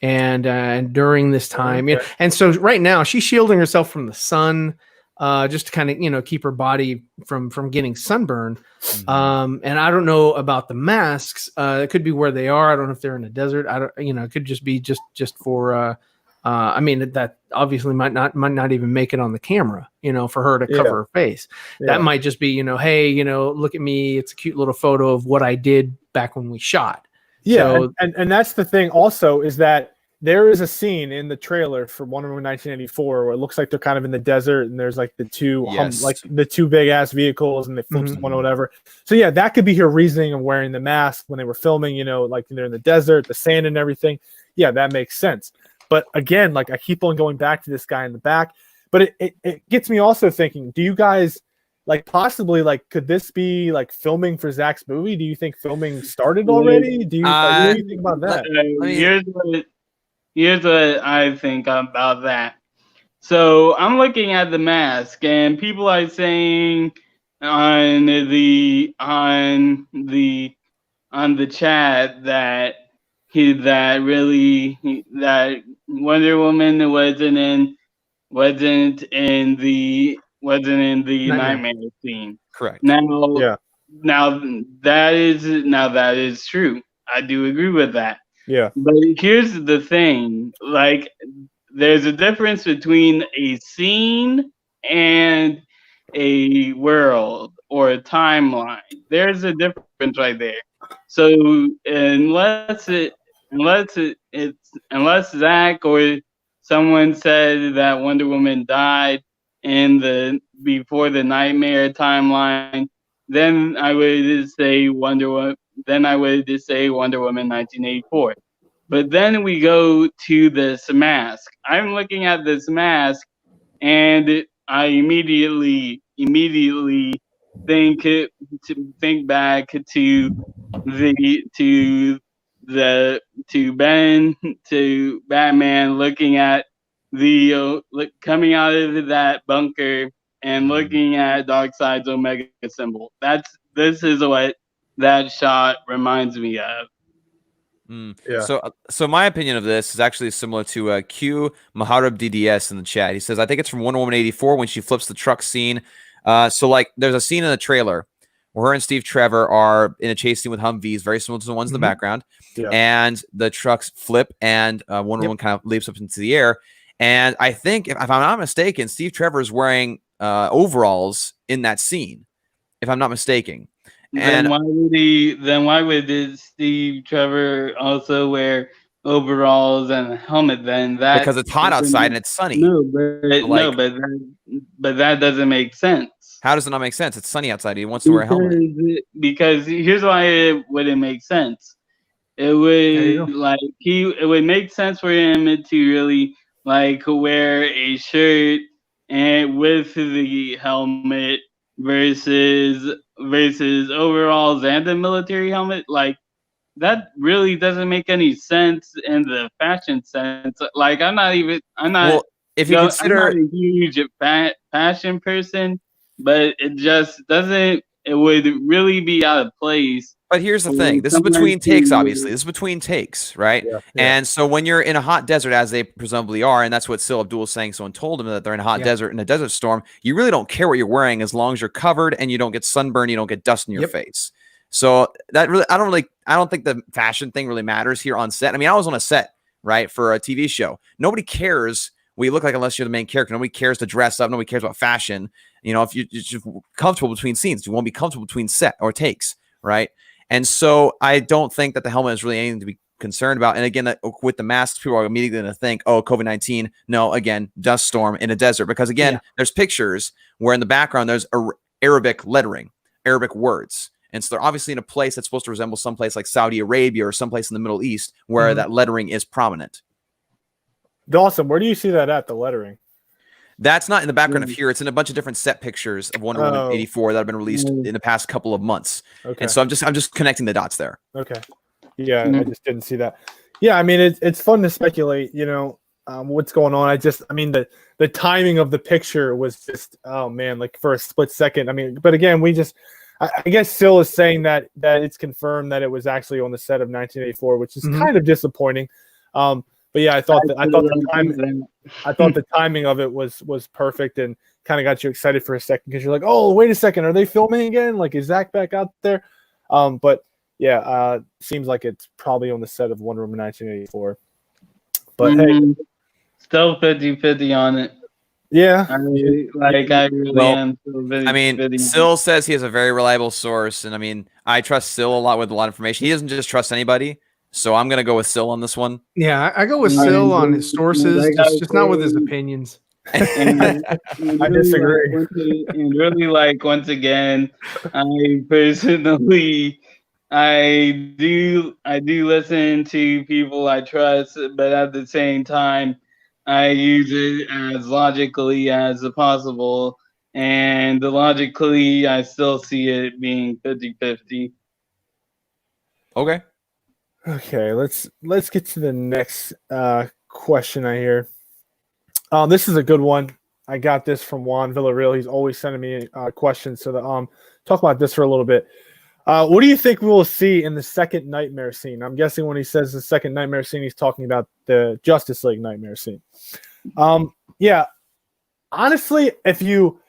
and during this time, and so right now she's shielding herself from the sun, just to kind of keep her body from getting sunburned. And I don't know about the masks. It could be where they are. I don't know if they're in a desert. I don't. It could just be just for. I mean, that obviously might not even make it on the camera, for her to cover her face. Yeah. That might just be, hey, look at me. It's a cute little photo of what I did back when we shot. Yeah. So, and that's the thing also, is that there is a scene in the trailer for Wonder Woman 1984 where it looks like they're kind of in the desert, and there's like the two big ass vehicles, and they flip someone or whatever. So yeah, that could be her reasoning of wearing the mask when they were filming, like they're in the desert, the sand and everything. Yeah, that makes sense. But again, like, I keep on going back to this guy in the back. But it gets me also thinking, do you guys, like, possibly, like, could this be, like, filming for Zack's movie? Do you think filming started already? Do you, what do you think about that? Here's what I think about that. So I'm looking at the mask, and people are saying on the chat that that Wonder Woman wasn't in the Knightmare scene. Correct. Now that is true. I do agree with that. Yeah. But here's the thing: like, there's a difference between a scene and a world or a timeline. There's a difference right there. So unless Zack or someone said that Wonder Woman died before the Knightmare timeline, then I would say Wonder Woman 1984. But then we go to this mask. I'm looking at this mask, and I immediately think back to Batman looking at coming out of that bunker and looking at Darkseid's Omega symbol. This is what that shot reminds me of. Yeah. So my opinion of this is actually similar to Q Maharab DDS in the chat. He says, I think it's from Wonder Woman 84 when she flips the truck scene. So like there's a scene in the trailer where her and Steve Trevor are in a chase scene with Humvees, very similar to the ones in the background. Yeah. And the trucks flip, and Wonder Woman kind of leaps up into the air. And I think, if I'm not mistaken, Steve Trevor is wearing overalls in that scene, if I'm not mistaken. Then why would Steve Trevor also wear overalls and a helmet then? Because it's hot outside and it's sunny. But that doesn't make sense. How does it not make sense? It's sunny outside. He wants to wear a helmet. Because here's why it wouldn't make sense. It would it would make sense for him to really like wear a shirt and with the helmet versus overalls and the military helmet. Like that really doesn't make any sense in the fashion sense. Like I'm not Well, if you I'm consider, not a huge fashion person, but it just doesn't. It would really be out of place. but here's the thing. This is Someone between takes, to- obviously. This is between takes, right? Yeah. And so when you're in a hot desert, as they presumably are, and that's what Sil Abdul is saying, someone told him that they're in a hot desert, in a desert storm, you really don't care what you're wearing as long as you're covered and you don't get sunburned, you don't get dust in your face. So that really, I don't think the fashion thing really matters here on set. I mean, I was on a set, right, for a TV show. Nobody cares what you look like unless you're the main character. Nobody cares to dress up. Nobody cares about fashion. You know, if you're just comfortable between scenes, you won't be comfortable between set or takes, right? And so I don't think that the helmet is really anything to be concerned about. And again, with the masks, people are immediately going to think, oh, COVID-19. No, again, dust storm in a desert. Because again, there's pictures where in the background, there's Arabic lettering, Arabic words. And so they're obviously in a place that's supposed to resemble someplace like Saudi Arabia or someplace in the Middle East where that lettering is prominent. Dawson, where do you see that at, the lettering? That's not in the background of here. It's in a bunch of different set pictures of Wonder Woman 84 that have been released in the past couple of months. Okay. And so I'm just connecting the dots there. Okay. Yeah, I just didn't see that. Yeah, I mean it's fun to speculate, you know, what's going on. I mean the timing of the picture was just, oh man, like for a split second. I mean, but again, I guess Sil is saying that it's confirmed that it was actually on the set of 1984, which is kind of disappointing. But yeah, I thought the timing of it was perfect and kind of got you excited for a second because you're like, oh, wait a second, are they filming again? Like, is Zack back out there? But yeah, seems like it's probably on the set of Wonder Woman 1984. But hey, still 50-50 on it. Yeah, I really am. I mean, Sil says he has a very reliable source, and I mean, I trust Sil a lot with a lot of information. He doesn't just trust anybody. So I'm gonna go with Sil on this one. Yeah, I go with Sil on his sources, just not with his opinions. I disagree. And really, like once again, I personally, I do listen to people I trust, but at the same time, I use it as logically as possible, and logically, I still see it being 50-50. Okay. Okay, let's get to the next question I hear. This is a good one. I got this from Juan Villarreal. He's always sending me questions. So talk about this for a little bit. What do you think we will see in the second Knightmare scene? I'm guessing when he says the second Knightmare scene, he's talking about the Justice League Knightmare scene. Yeah, honestly, if you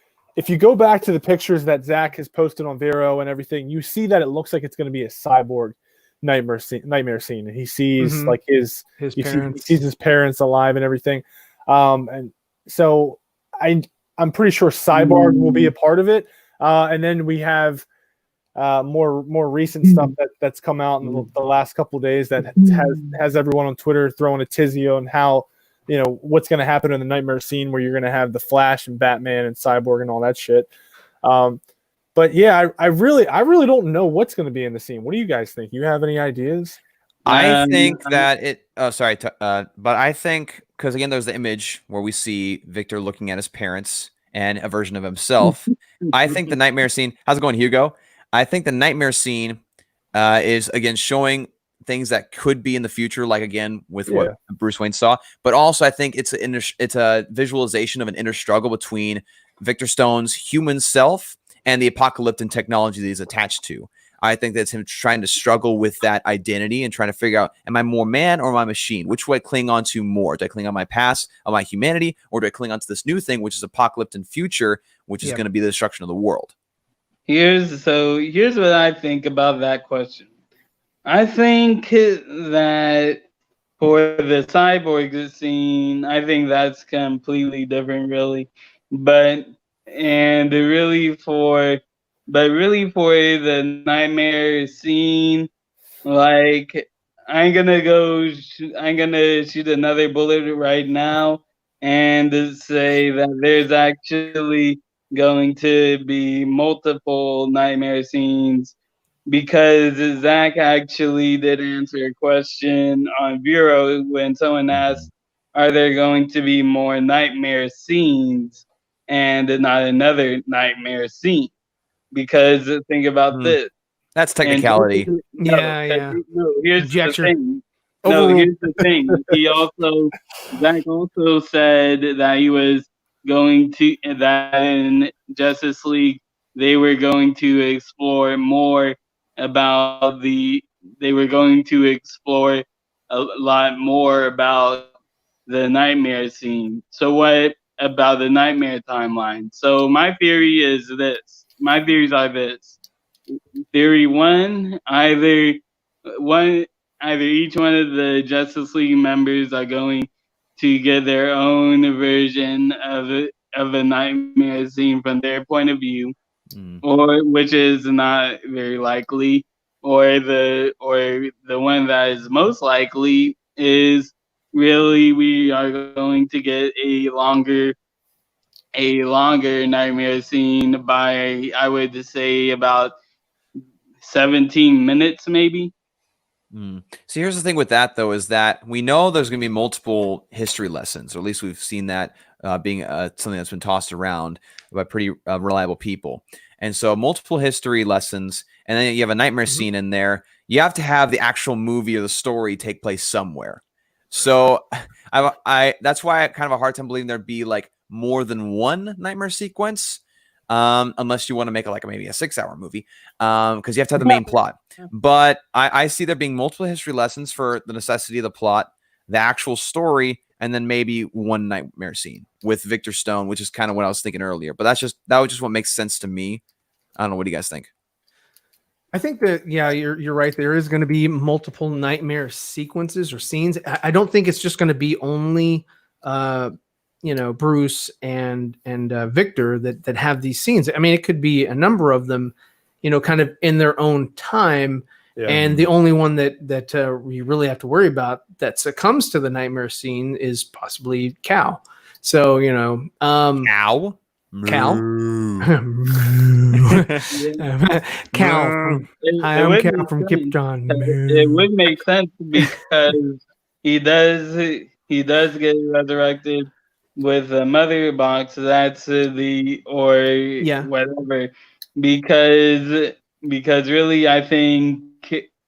go back to the pictures that Zack has posted on Vero and everything, you see that it looks like it's going to be a cyborg nightmare scene, and he sees like his parents. He sees his parents alive and everything, and so I'm pretty sure Cyborg will be a part of it, and then we have more recent stuff that's come out in the last couple of days that has everyone on Twitter throwing a tizzy on how, you know, what's going to happen in the Nightmare scene where you're going to have the Flash and Batman and Cyborg and all that shit. But yeah, I really don't know what's going to be in the scene. What do you guys think? You have any ideas? I think that it. Oh, sorry. But I think because again, there's the image where we see Victor looking at his parents and a version of himself. I think the Nightmare scene. How's it going, Hugo? I think the Nightmare scene is again showing things that could be in the future, like again with what Bruce Wayne saw. But also, I think it's a visualization of an inner struggle between Victor Stone's human self and the apocalyptic technology that he's attached to. I think that's him trying to struggle with that identity and trying to figure out, am I more man or am I machine? Which would I cling on to more? Do I cling on my past, on my humanity, or do I cling on to this new thing, which is apocalyptic future, which is going to be the destruction of the world? Here's what I think about that question. I think that for the cyborg scene, I think that's completely different, really. But really for the Nightmare scene, like I'm gonna shoot another bullet right now and say that there's actually going to be multiple Nightmare scenes, because Zack actually did answer a question on Vero when someone asked, are there going to be more Knightmare scenes and not another Knightmare scene? Because think about this. That's technicality. Here's the thing. Overruled. Here's the thing. Zack also said that he was going to, that in Justice League, they were going to explore more about they were going to explore a lot more about the Knightmare scene. So what about the Knightmare timeline? So my theory is this. My theories are this. Theory one, either each one of the Justice League members are going to get their own version of a Knightmare scene from their point of view, or which is not very likely, or the one that is most likely is really we are going to get a longer Knightmare scene by, I would say, about 17 minutes maybe. So here's the thing with that, though, is that we know there's going to be multiple history lessons, or at least we've seen that being something that's been tossed around by pretty reliable people. And so multiple history lessons, and then you have a Knightmare scene in there. You have to have the actual movie or the story take place somewhere. So that's why I kind of have a hard time believing there'd be like more than one Knightmare sequence. Unless you want to make it like maybe a 6-hour movie, because you have to have the main plot. But I see there being multiple history lessons for the necessity of the plot, the actual story, and then maybe one Knightmare scene with Victor Stone, which is kind of what I was thinking earlier. But that was just what makes sense to me. I don't know. What do you guys think? I think that, yeah, you're right. There is going to be multiple Knightmare sequences or scenes. I don't think it's just going to be only Bruce and Victor that have these scenes. I mean, it could be a number of them, kind of in their own time. Yeah. And the only one that we really have to worry about that succumbs to the Knightmare scene is possibly Cal. So, Cal. Cal. Cal. I'm Cal from Krypton. It would make sense because he does get resurrected with a mother box. That's whatever. Because really, I think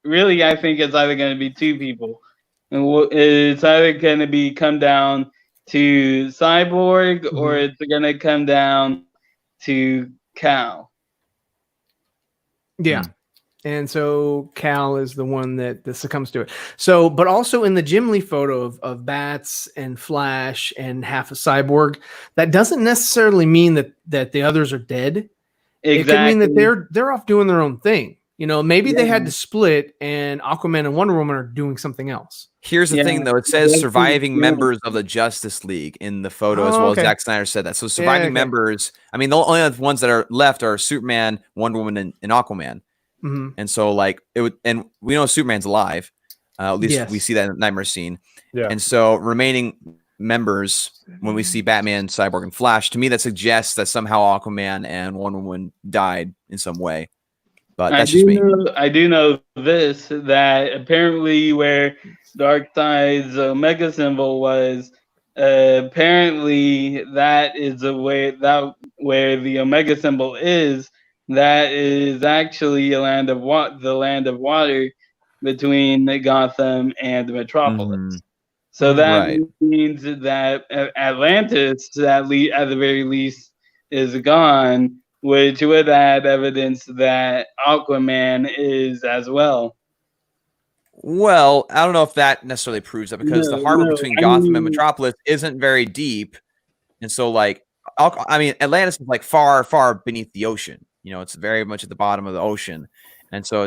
it's either going to be two people. It's either going to come down to Cyborg or it's going to come down to Cal. Yeah. And so Cal is the one that succumbs to it. So, but also in the Jim Lee photo of Bats and Flash and half a Cyborg, that doesn't necessarily mean that the others are dead. Exactly. It could mean that they're off doing their own thing. Maybe they had to split and Aquaman and Wonder Woman are doing something else. Here's the thing, though. It says surviving members of the Justice League in the photo as well. Okay. Zack Snyder said that. So surviving members, I mean, the only ones that are left are Superman, Wonder Woman, and Aquaman. Mm-hmm. And so like it would, and we know Superman's alive. At least we see that in the Knightmare scene. Yeah. And so remaining members, when we see Batman, Cyborg, and Flash, to me that suggests that somehow Aquaman and Wonder Woman died in some way. But that's just me. I do know this, that apparently where Darkseid's Omega symbol was, apparently that is where the Omega symbol is. That is actually the land of water between Gotham and Metropolis. So that means that Atlantis, at the very least, is gone, which would add evidence that Aquaman is as well. Well, I don't know if that necessarily proves that, because the harbor between Gotham and Metropolis isn't very deep. And so, like, Atlantis is like far, far beneath the ocean. It's very much at the bottom of the ocean. And so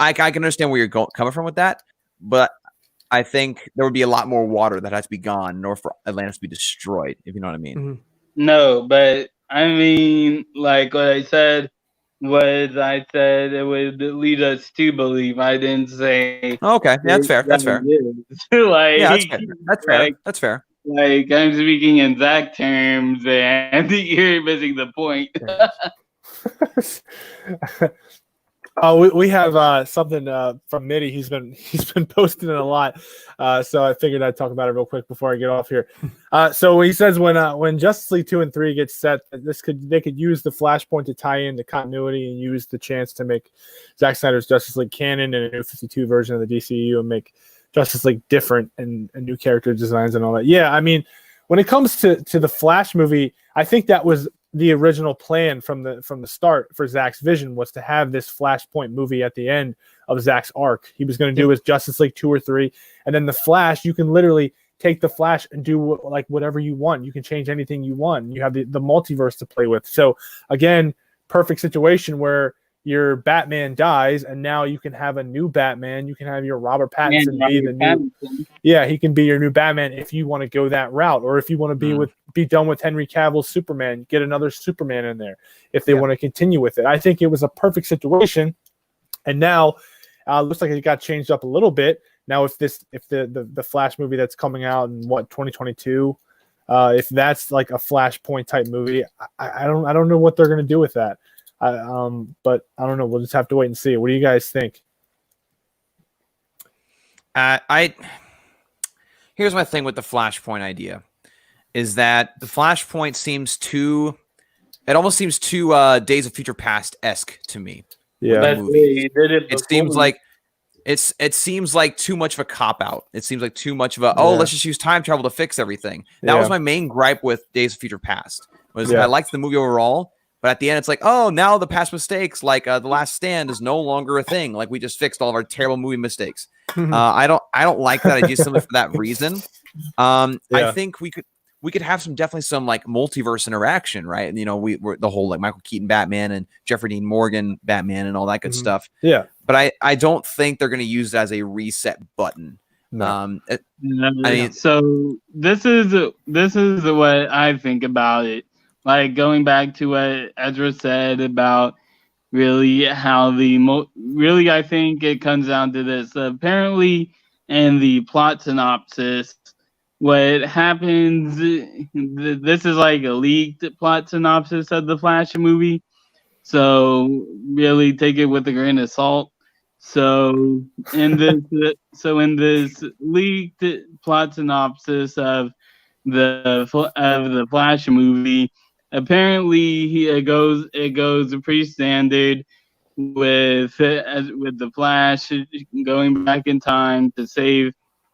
I can understand where you're coming from with that, but I think there would be a lot more water that has to be gone in order for Atlantis to be destroyed, if you know what I mean. Mm-hmm. No, but I mean, like what I said, it would lead us to believe. I didn't say. Okay, that's fair. That's fair. That's fair. Like, I'm speaking in Zack terms, and you're missing the point. Oh, we have something from Mitty. He's been posting it a lot, so I figured I'd talk about it real quick before I get off here. So he says when Justice League 2 and 3 gets set, they could use the Flashpoint to tie in the continuity and use the chance to make Zack Snyder's Justice League canon and a new 52 version of the DCU and make Justice League different and new character designs and all that. Yeah, I mean, when it comes to the Flash movie, I think that was the original plan from the start for Zack's vision, was to have this Flashpoint movie at the end of Zack's arc. He was going to do his Justice League 2 or 3, and then the Flash, you can literally take the Flash and do like whatever you want. You can change anything you want. You have the multiverse to play with. So again, perfect situation where your Batman dies, and now you can have a new Batman. You can have your Robert Pattinson be the new. Yeah, he can be your new Batman if you want to go that route, or if you want to be done with Henry Cavill's Superman, get another Superman in there. If they want to continue with it, I think it was a perfect situation. And now, looks like it got changed up a little bit. Now, if the Flash movie that's coming out in 2022, if that's like a Flashpoint type movie, I don't know what they're going to do with that. But I don't know. We'll just have to wait and see. What do you guys think? Here's my thing with the Flashpoint idea, is that the Flashpoint almost seems too Days of Future Past-esque to me. Yeah, it seems like too much of a cop out. It seems like too much of let's just use time travel to fix everything. That was my main gripe with Days of Future Past. I liked the movie overall. But at the end, it's like, oh, now the past mistakes, like The Last Stand, is no longer a thing. Like, we just fixed all of our terrible movie mistakes. I don't like that idea simply for that reason. I think we could have definitely some like multiverse interaction, right? And we're the whole like Michael Keaton Batman and Jeffrey Dean Morgan Batman and all that good stuff. Yeah, but I don't think they're going to use it as a reset button. No. So this is what I think about it. Like, going back to what Ezra said about really how really I think it comes down to this. Apparently, in the plot synopsis, what happens, this is like a leaked plot synopsis of the Flash movie. So really take it with a grain of salt. So in this leaked plot synopsis of the Flash movie, apparently it goes pretty standard with the Flash going back in time to save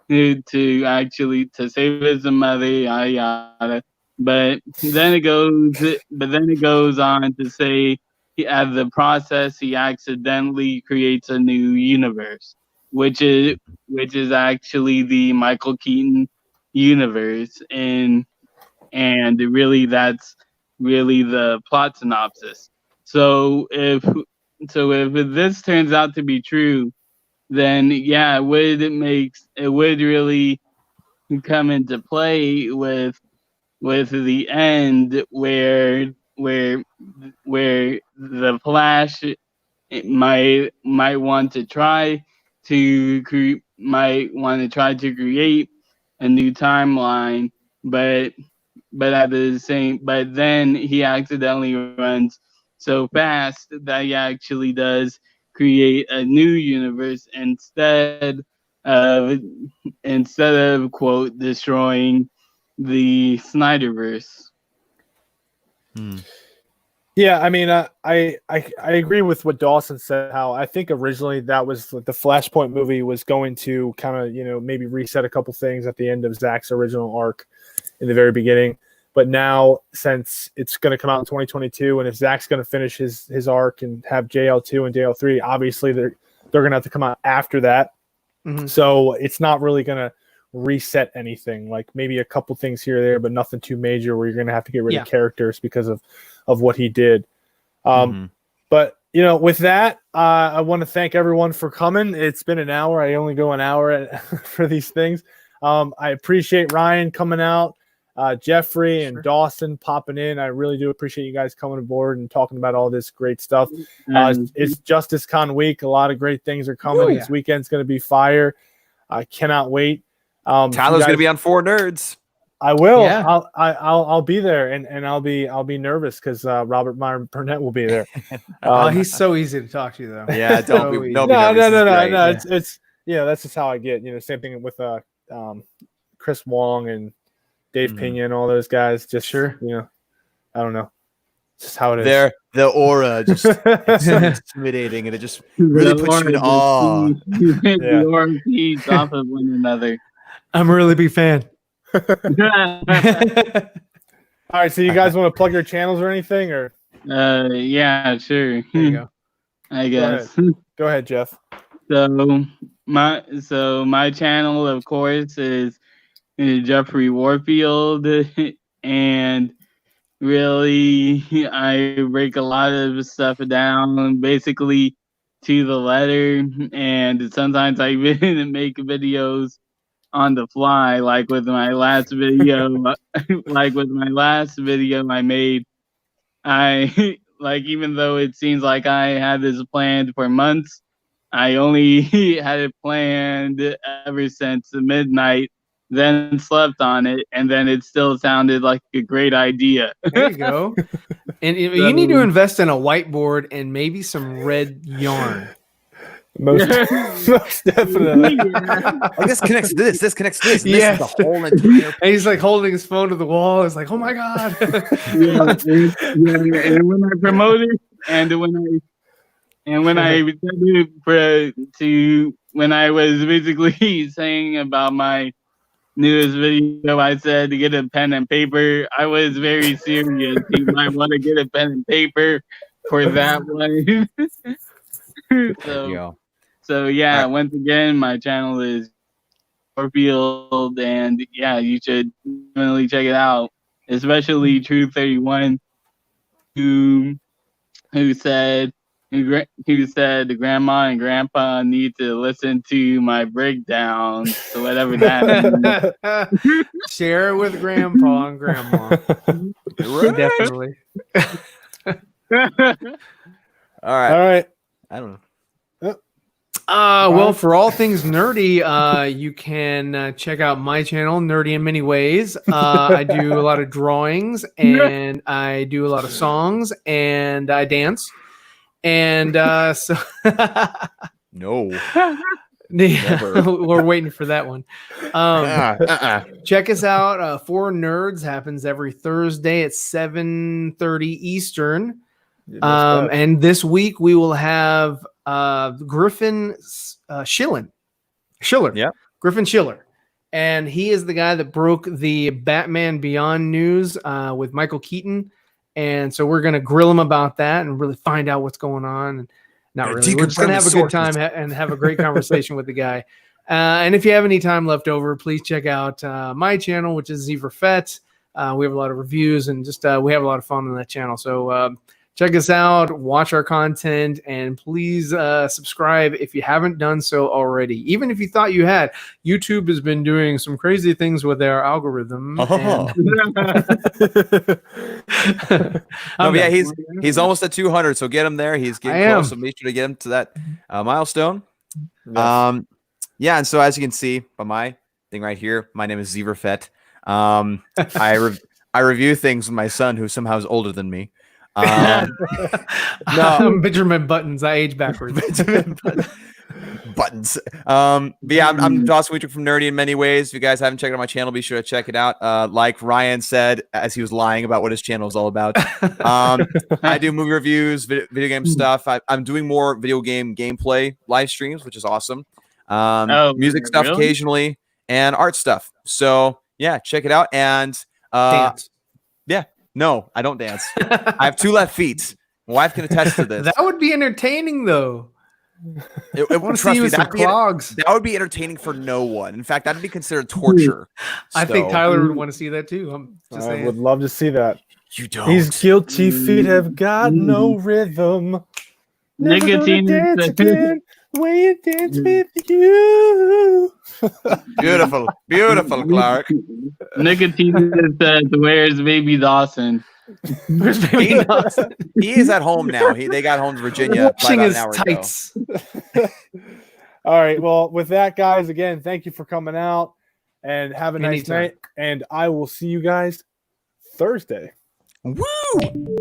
his mother, yada yada. But then it goes on to say, as the process, he accidentally creates a new universe, which is actually the Michael Keaton universe, and really that's really the plot synopsis. So if this turns out to be true, then yeah, it would really come into play with the end where the Flash might want to try to create a new timeline, but then he accidentally runs so fast that he actually does create a new universe instead of quote destroying the Snyderverse. Yeah, I mean, I agree with what Dawson said. How I think originally that was the Flashpoint movie was going to kind of maybe reset a couple things at the end of Zack's original arc in the very beginning. But now, since it's going to come out in 2022, and if Zack's going to finish his arc and have JL2 and JL3, obviously they're going to have to come out after that. Mm-hmm. So it's not really going to reset anything. Like maybe a couple things here or there, but nothing too major where you're going to have to get rid of characters because of what he did. But with that, I want to thank everyone for coming. It's been an hour. I only go an hour for these things. I appreciate Ryan coming out. Jeffrey and Dawson popping in. I really do appreciate you guys coming aboard and talking about all this great stuff. It's Justice Con week. A lot of great things are coming. This weekend's going to be fire. I cannot wait. Tyler's going to be on 4 Nerds. I will. Yeah. I'll be there, and I'll be nervous because Robert Meyer Burnett will be there. He's so easy to talk to, though. Yeah, don't be nervous. No. It's that's just how I get. Same thing with Chris Wong and Dave Pena and all those guys. Just I don't know. It's just how it is. The aura just it's so intimidating, and it just really puts you in awe. The aura feeds off of one another. I'm a really big fan. All right, so you guys want to plug your channels or anything, or? Yeah, sure. There you go. I guess. Go ahead, Jeff. So my channel, of course, is Jeffrey Warfield, and really I break a lot of stuff down basically to the letter, and sometimes I even make videos on the fly, like with my last video. I made, I like, even though it seems like I had this planned for months, I only had it planned ever since midnight, then slept on it, and then it still sounded like a great idea. There you go. And you need to invest in a whiteboard and maybe some red yarn. Most definitely. Like, this connects to this. This connects to this. And Yes. This is the whole entire. And he's like holding his phone to the wall. It's like, oh my god. And when I promoted, and when I was basically saying about my newest video, I said to get a pen and paper. I was very serious. You might want to get a pen and paper for that one. So yeah, once again, my channel is Warfield, and yeah, you should definitely check it out. Especially True 31, who said the grandma and grandpa need to listen to my breakdown. So whatever that means. Share it with grandpa and grandma. Definitely. All right. All right. I don't know. Well, for all things nerdy, you can check out my channel, Nerdy in Many Ways. I do a lot of drawings, and I do a lot of songs, and I dance. And so No. we're waiting for that one. Check us out. For Nerds happens every Thursday at 7:30 Eastern. And this week we will have Griffin Schiller. Yeah. Griffin Schiller. And he is the guy that broke the Batman Beyond news with Michael Keaton. And so we're going to grill him about that and really find out what's going on. And not really. We're just going to have a good time and have a great conversation with the guy. And if you have any time left over, please check out my channel, which is Zeverfett. We have a lot of reviews and just we have a lot of fun on that channel. So check us out, watch our content, and please subscribe if you haven't done so already. Even if you thought you had, YouTube has been doing some crazy things with their algorithm. Yeah, he's almost at 200, so get him there. He's getting close, so make sure to get him to that milestone. Yes. Yeah, and so as you can see by my thing right here, my name is Zeverfett. I review things with my son, who somehow is older than me. No, Benjamin Buttons. I age backwards. Buttons. But yeah, I'm Dawson Wheatrick from Nerdy in Many Ways. If you guys haven't checked out my channel, be sure to check it out. Like Ryan said, as he was lying about what his channel is all about, I do movie reviews, video game stuff. I'm doing more video game gameplay live streams, which is awesome. Music stuff occasionally, and art stuff. So yeah, check it out. And dance. Yeah. No, I don't dance. I have 2 left feet. My wife can attest to this. That would be entertaining, though. It would see you with some clogs. That would be entertaining for no one. In fact, that'd be considered torture. I think Tyler would want to see that too. I would love to see that. You don't. These guilty feet have got no rhythm. Nicotine dance again. We dance with you. Beautiful, beautiful, Clark. Nicotine says, "Where's Baby Dawson?" Where's Baby Dawson? He is at home now. They got home to Virginia washing about his an hour tights. All right. Well, with that, guys, again, thank you for coming out. and have a nice night. And I will see you guys Thursday. Woo!